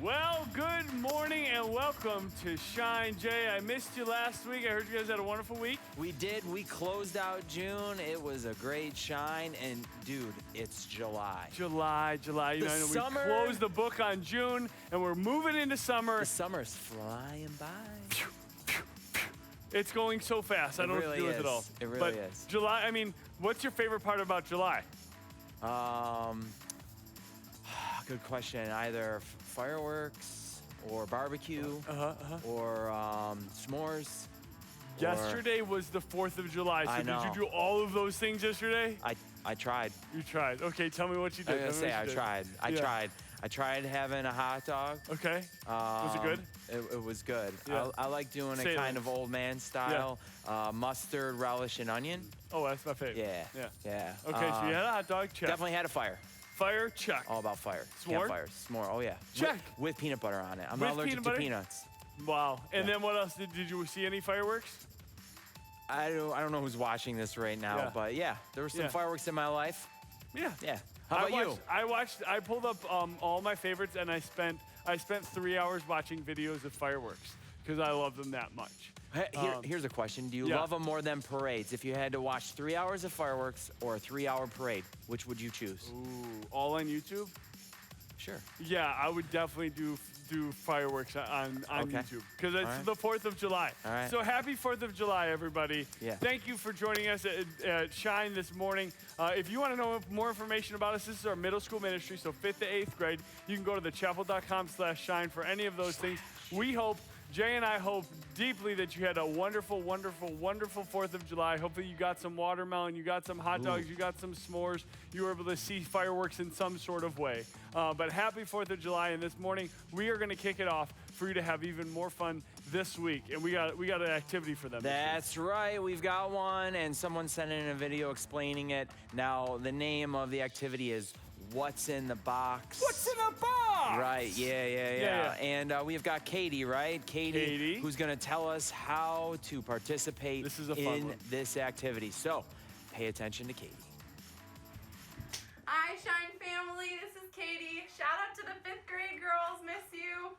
Well, good morning and welcome to Shine. Jay, I missed you last week. I heard you guys had a wonderful week. We did. We closed out June. It was a great shine. And, dude, it's July. July. You know, summer. We closed the book on June, and we're moving into summer. The summer's flying by. It's going so fast. I don't know what to do with it all. It really is. July, I mean, what's your favorite part about July? Good question. Either fireworks or barbecue or s'mores. Yesterday was the 4th of July, so I know. did you do all of those things yesterday? I tried. You tried. Okay, tell me what you did. I tried having a hot dog. Okay. Was it good? It was good. Yeah. I like doing a kind of old man style. Mustard, relish, and onion. Oh, that's my favorite. Yeah. Okay, so you had a hot dog, check. Definitely had a fire. Fire, check. All about fire. S'more? Campfire. S'more, oh yeah. Check. With peanut butter on it. I'm With not allergic peanut to butter? peanuts. Wow. And then what else? Did you see any fireworks? I don't know who's watching this right now, but yeah, there were some fireworks in my life. Yeah. Yeah. How about you? I pulled up all my favorites, and I spent 3 hours watching videos of fireworks because I love them that much. Here's a question. Do you love them more than parades? If you had to watch 3 hours of fireworks or a 3-hour parade, which would you choose? Ooh, all on YouTube? Sure. Yeah, I would definitely do fireworks on YouTube because it's the 4th of July. All right. So happy 4th of July, everybody. Yeah. Thank you for joining us at Shine this morning. If you want to know more information about us, this is our middle school ministry, so 5th to 8th grade. You can go to thechapel.com/shine for any of those things. We hope, Jay and I hope deeply that you had a wonderful, wonderful, wonderful 4th of July. Hopefully you got some watermelon, you got some hot dogs, you got some s'mores. You were able to see fireworks in some sort of way. But happy 4th of July, and this morning we are going to kick it off for you to have even more fun this week. And we got an activity for them. That's right. We've got one, and someone sent in a video explaining it. Now, the name of the activity is What's in the Box? What's in the box? Right, yeah. And we've got Katie, right? Katie, who's going to tell us how to participate in this activity. So, pay attention to Katie. Hi, Shine family. This is Katie. Shout out to the 5th grade girls. Miss you.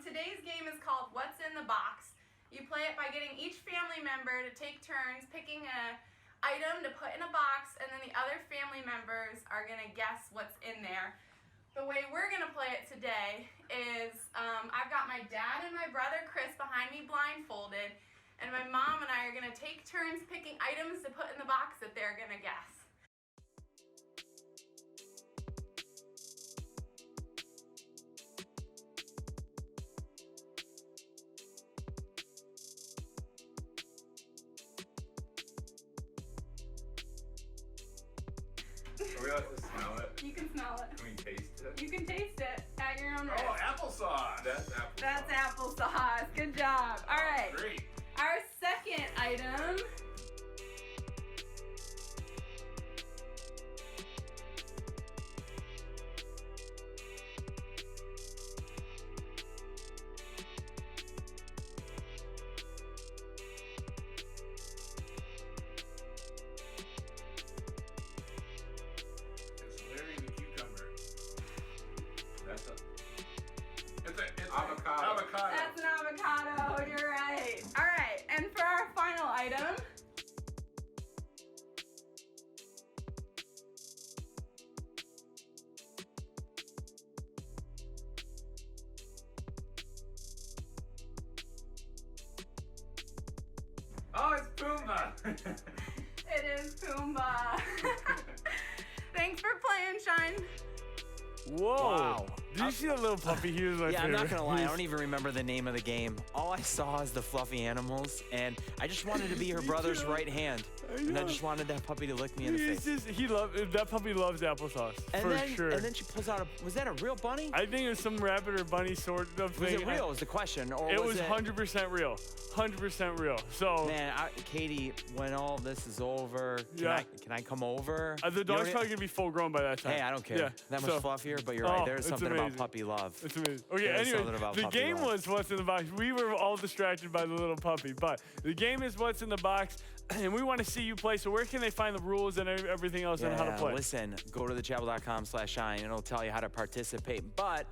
Today's game is called What's in the Box. You play it by getting each family member to take turns picking a item to put in a box, and then the other family members are going to guess what's in there. The way we're going to play it today is I've got my dad and my brother Chris behind me blindfolded, and my mom and I are going to take turns picking items to put in the box that they're going to guess. Are we allowed to smell it? You can smell it. Can we taste it? You can taste it at your own risk. Oh, applesauce! That's applesauce. That's applesauce. Good job. All right. Great. Our second item. It's avocado. That's an avocado. You're right. All right. And for our final item. Oh, it's Pumbaa. It is Pumbaa. Thanks for playing, Shine. Whoa. Wow. Did you see the little puppy? He was my favorite. I'm not gonna lie, I don't even remember the name of the game. All I saw is the fluffy animals, and I just wanted to be her brother's right hand. And I just wanted that puppy to lick me in the face. That puppy loves applesauce, sure. And then she pulls out was that a real bunny? I think it was some rabbit or bunny sort of thing. Was it real is the question, or it was 100% real. 100% real. So man, Katie, when all this is over, can I come over? The dog's probably gonna be full grown by that time. Hey, I don't care. Yeah. That much fluffier, but you're right. There's something about puppy love. It's amazing. Okay, anyway, the game was What's in the Box. We were all distracted by the little puppy, but the game is What's in the Box. and we want to see you play. So where can they find the rules and everything else on how to play? Listen, go to thechapel.com/shine, and it'll tell you how to participate. But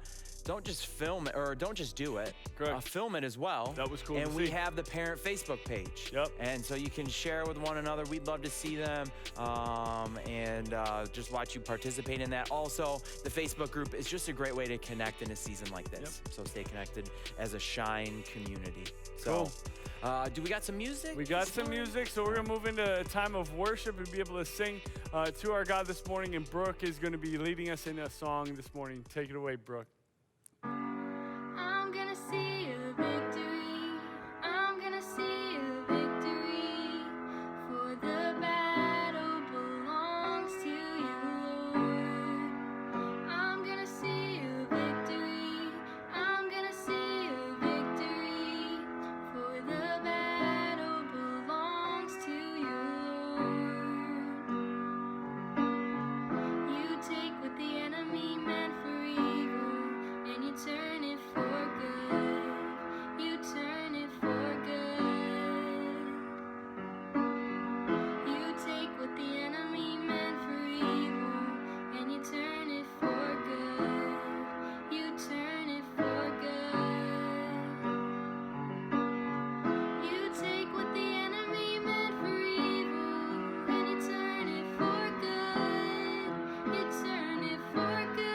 don't just film it, or don't just do it. Correct. Film it as well. That was cool And to we see. have the parent Facebook page. Yep. And so you can share with one another. We'd love to see them and just watch you participate in that. Also, the Facebook group is just a great way to connect in a season like this. Yep. So stay connected as a Shine community. So, do we got some music? We got some music, so we're going to move into a time of worship and be able to sing to our God this morning. And Brooke is going to be leading us in a song this morning. Take it away, Brooke. I'm gonna see a victory. I'm gonna see a victory. For the battle belongs to you, Lord. I'm gonna see a victory. I'm gonna see a victory. For the battle belongs to you, Lord. You take what the enemy meant for evil, and you turn it for good. You turn it for good. You take what the enemy meant for evil, and you turn it for good. You turn it for good. You take what the enemy meant for evil, and you turn it for good. You turn it for good.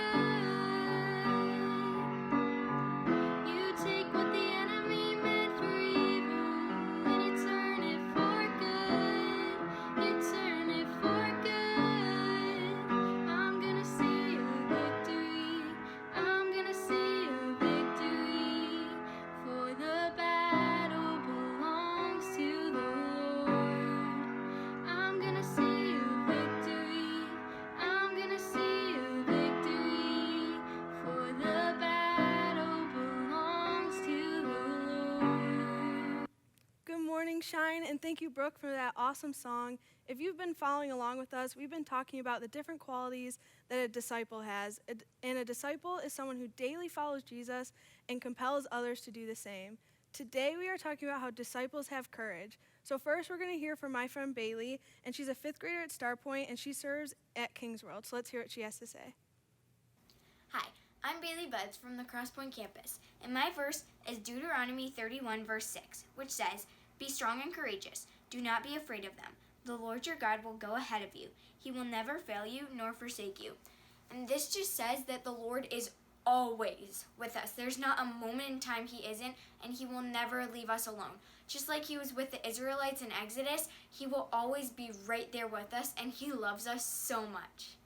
You take what the enemy meant for evil, and you turn it for good. You turn it for good. I'm gonna see a victory. I'm gonna see a victory. For the battle belongs to the Lord. I'm gonna see a victory. I'm gonna see a victory. For the battle belongs to the Lord. Good morning, Shine, and thank you, Brooke, for that awesome song. If you've been following along with us, we've been talking about the different qualities that a disciple has. And a disciple is someone who daily follows Jesus and compels others to do the same. Today, we are talking about how disciples have courage. So first, we're going to hear from my friend Bailey, and she's a 5th grader at Starpoint, and she serves at Kings World. So let's hear what she has to say. Hi, I'm Bailey Buds from the Crosspoint campus, and my verse is Deuteronomy 31, verse 6, which says, "Be strong and courageous. Do not be afraid of them. The Lord your God will go ahead of you. He will never fail you nor forsake you." And this just says that the Lord is always with us. There's not a moment in time he isn't, and he will never leave us alone. Just like he was with the Israelites in Exodus, he will always be right there with us, and he loves us so much.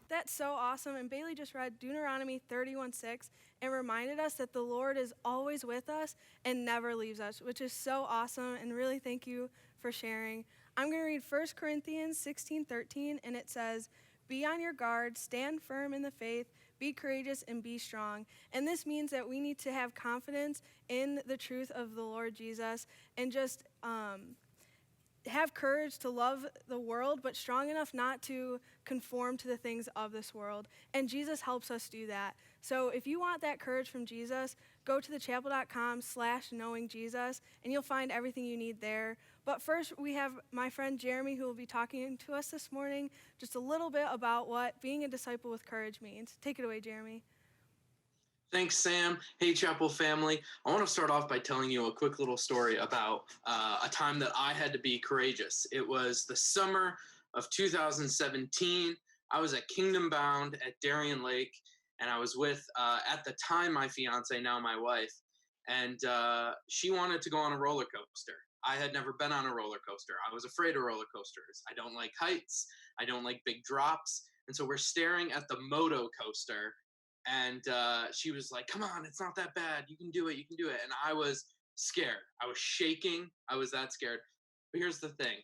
That's so awesome. And Bailey just read Deuteronomy 31:6 and reminded us that the Lord is always with us and never leaves us, which is so awesome. And really thank you for sharing. I'm going to read 1 Corinthians 16:13, and it says, "Be on your guard, stand firm in the faith, be courageous, and be strong." And this means that we need to have confidence in the truth of the Lord Jesus and just have courage to love the world, but strong enough not to conform to the things of this world. And Jesus helps us do that. So if you want that courage from Jesus, go to thechapel.com/knowingjesus, and you'll find everything you need there. But first, we have my friend Jeremy, who will be talking to us this morning just a little bit about what being a disciple with courage means. Take it away, Jeremy. Thanks, Sam. Hey, Chapel family. I want to start off by telling you a quick little story about a time that I had to be courageous. It was the summer of 2017. I was at Kingdom Bound at Darien Lake, and I was with, at the time, my fiance, now my wife, and she wanted to go on a roller coaster. I had never been on a roller coaster. I was afraid of roller coasters. I don't like heights. I don't like big drops. And so we're staring at the moto coaster, and she was like, "Come on, it's not that bad. You can do it. You can do it." And I was scared. I was shaking. I was that scared. But here's the thing.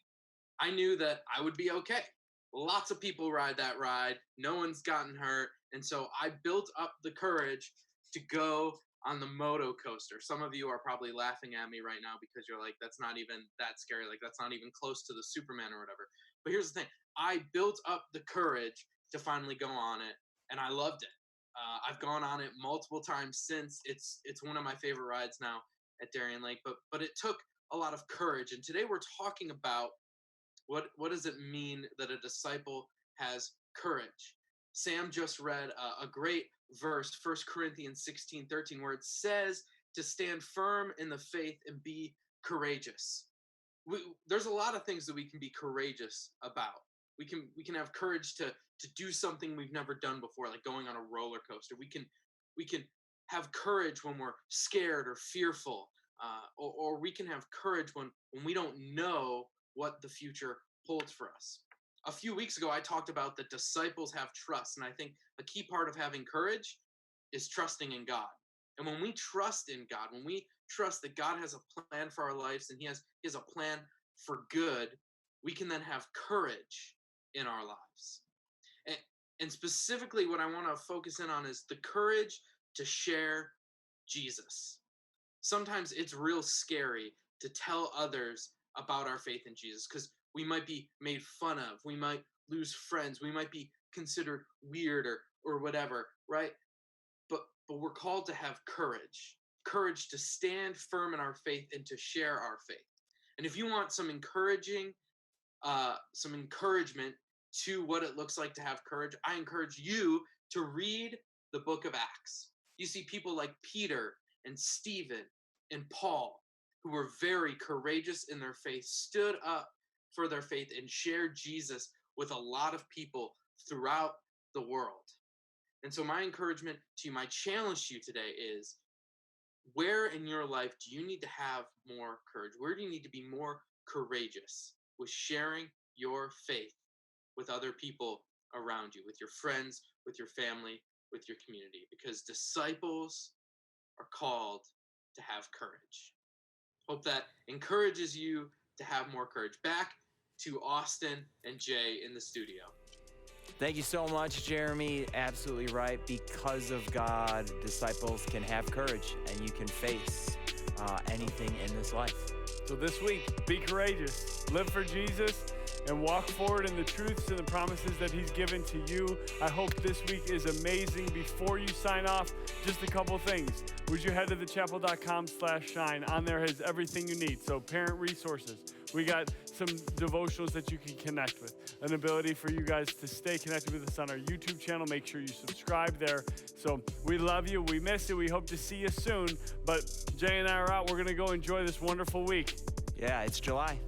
I knew that I would be okay. Lots of people ride that ride. No one's gotten hurt. And so I built up the courage to go on the moto coaster. Some of you are probably laughing at me right now because you're like, that's not even that scary. Like, that's not even close to the Superman or whatever. But here's the thing. I built up the courage to finally go on it, and I loved it. I've gone on it multiple times since. It's one of my favorite rides now at Darien Lake, but it took a lot of courage. And today we're talking about What does it mean that a disciple has courage? Sam just read a great verse, 1 Corinthians 16:13, where it says to stand firm in the faith and be courageous. There's a lot of things that we can be courageous about. We can have courage to do something we've never done before, like going on a roller coaster. We can have courage when we're scared or fearful, or we can have courage when we don't know what the future holds for us. A few weeks ago, I talked about that disciples have trust, and I think a key part of having courage is trusting in God. And when we trust in God, when we trust that God has a plan for our lives and He has a plan for good, we can then have courage in our lives. And specifically, what I want to focus in on is the courage to share Jesus. Sometimes it's real scary to tell others about our faith in Jesus because we might be made fun of, we might lose friends, we might be considered weird or whatever, right? But we're called to have courage to stand firm in our faith and to share our faith. And if you want some encouragement to what it looks like to have courage, I encourage you to read the book of Acts. You see people like Peter and Stephen and Paul, who were very courageous in their faith, stood up for their faith and shared Jesus with a lot of people throughout the world. And so my encouragement to you, my challenge to you today is, where in your life do you need to have more courage? Where do you need to be more courageous with sharing your faith with other people around you, with your friends, with your family, with your community? Because disciples are called to have courage. Hope that encourages you to have more courage. Back to Austin and Jay in the studio. Thank you so much, Jeremy. Absolutely right. Because of God, disciples can have courage, and you can face anything in this life. So this week, be courageous, live for Jesus, and walk forward in the truths and the promises that He's given to you. I hope this week is amazing. Before you sign off, just a couple things. Would you head to thechapel.com/shine? On there has everything you need. So parent resources. We got some devotionals that you can connect with. An ability for you guys to stay connected with us on our YouTube channel. Make sure you subscribe there. So we love you. We miss you. We hope to see you soon. But Jay and I are out. We're going to go enjoy this wonderful week. Yeah, it's July.